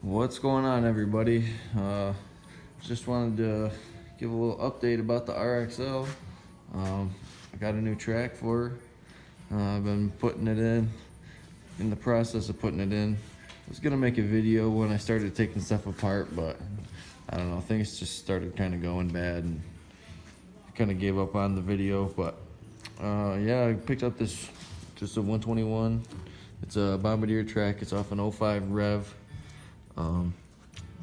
What's going on, everybody? Just wanted to give a little update about the RXL. I got a new track for her. I've been putting it in the process of putting it in. I was gonna make a video when I started taking stuff apart, but I don't know, things just started kind of going bad and I kind of gave up on the video. But yeah, I picked up this, just a 121. It's a Bombardier track. It's off an 05 Rev.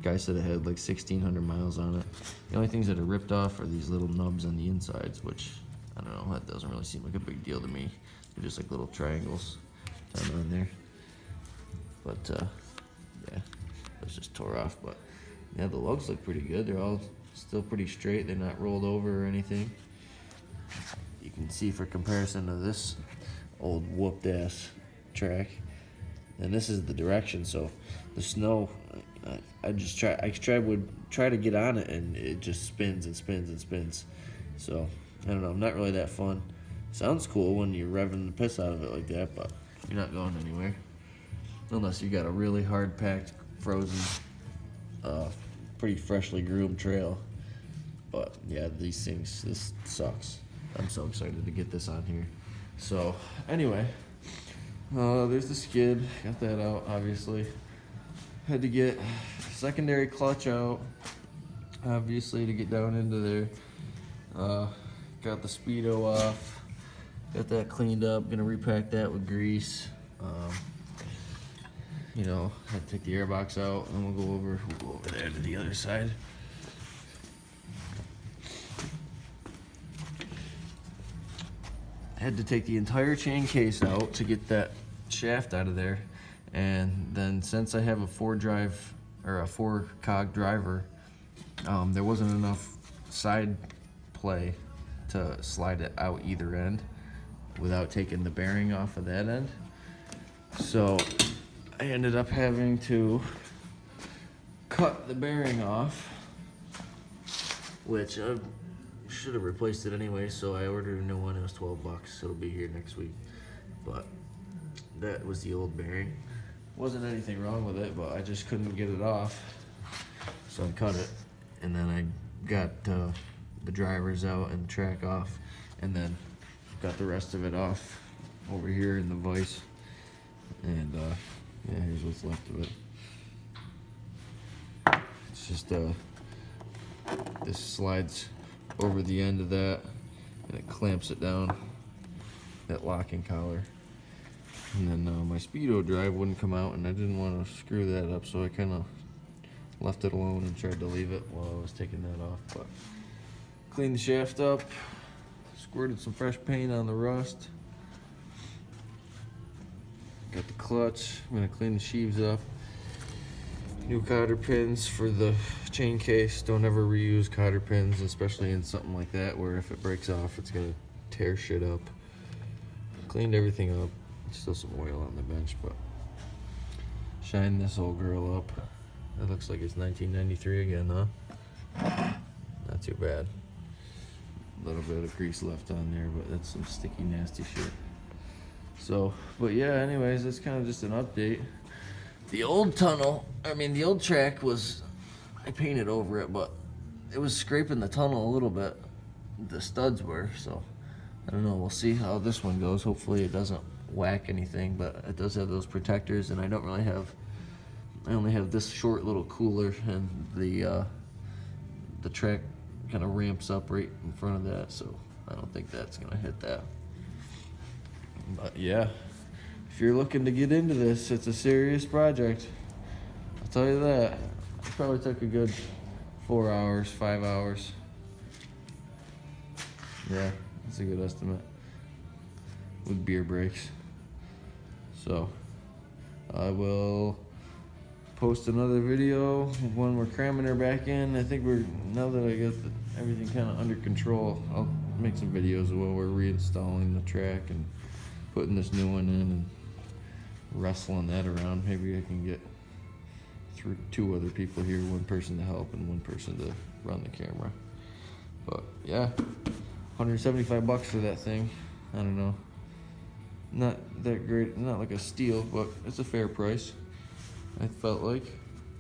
Guy said it had like 1,600 miles on it. The only things that are ripped off are these little nubs on the insides, which, I don't know, that doesn't really seem like a big deal to me. They're just like little triangles down on there. But, yeah, those just tore off. But, yeah, the lugs look pretty good. They're all still pretty straight. They're not rolled over or anything. You can see for comparison to this old whooped-ass track. And this is the direction, so the snow, I would try to get on it, and it just spins and spins and spins. So, I don't know, not really that fun. Sounds cool when you're revving the piss out of it like that, but you're not going anywhere. Unless you got a really hard-packed, frozen, pretty freshly groomed trail. But, yeah, these things, this sucks. I'm so excited to get this on here. So, anyway. There's the skid, got that out, obviously. Had to get secondary clutch out, obviously, to get down into there. Got the speedo off, got that cleaned up, gonna repack that with grease. You know, had to take the airbox out, and we'll go over there to the other side. Had to take the entire chain case out to get that shaft out of there, and then since I have a 4-cog driver, there wasn't enough side play to slide it out either end without taking the bearing off of that end. So I ended up having to cut the bearing off, which I should have replaced it anyway, so I ordered a new one. It was 12 bucks, so it'll be here next week. But that was the old bearing. Wasn't anything wrong with it, but I just couldn't get it off, so I cut it. And then I got the drivers out and the track off, and then got the rest of it off over here in the vise. And yeah, here's what's left of it. It's just this slides over the end of that, and it clamps it down, that locking collar. And then my speedo drive wouldn't come out, and I didn't want to screw that up, so I kind of left it alone and tried to leave it while I was taking that off. But cleaned the shaft up, squirted some fresh paint on the rust, got the clutch. I'm gonna clean the sheaves up. New cotter pins for the chain case. Don't ever reuse cotter pins, especially in something like that where if it breaks off, it's gonna tear shit up. Cleaned everything up. Still some oil on the bench, but shine this old girl up. It looks like it's 1993 again, huh? Not too bad. A little bit of grease left on there, but that's some sticky, nasty shit. So, but yeah, anyways, that's kind of just an update. The old the old track was, I painted over it, but it was scraping the tunnel a little bit. The studs were, so I don't know. We'll see how this one goes. Hopefully it doesn't whack anything, but it does have those protectors, and I only have this short little cooler, and the track kind of ramps up right in front of that, so I don't think that's gonna hit that. But yeah, if you're looking to get into this, it's a serious project. I'll tell you that. It probably took a good 4 hours, 5 hours. Yeah, that's a good estimate with beer breaks. So I will post another video when we're cramming her back in. I think now that I got everything kind of under control, I'll make some videos while we're reinstalling the track and putting this new one in and wrestling that around. Maybe I can get through 2 other people here, 1 person to help and 1 person to run the camera. But yeah, 175 bucks for that thing. I don't know. Not that great, not like a steal, but it's a fair price, I felt like,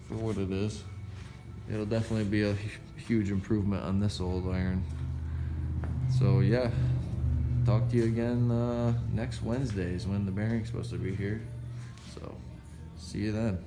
for what it is. It'll definitely be a huge improvement on this old iron. So yeah, talk to you again next Wednesday is when the bearing's supposed to be here. So see you then.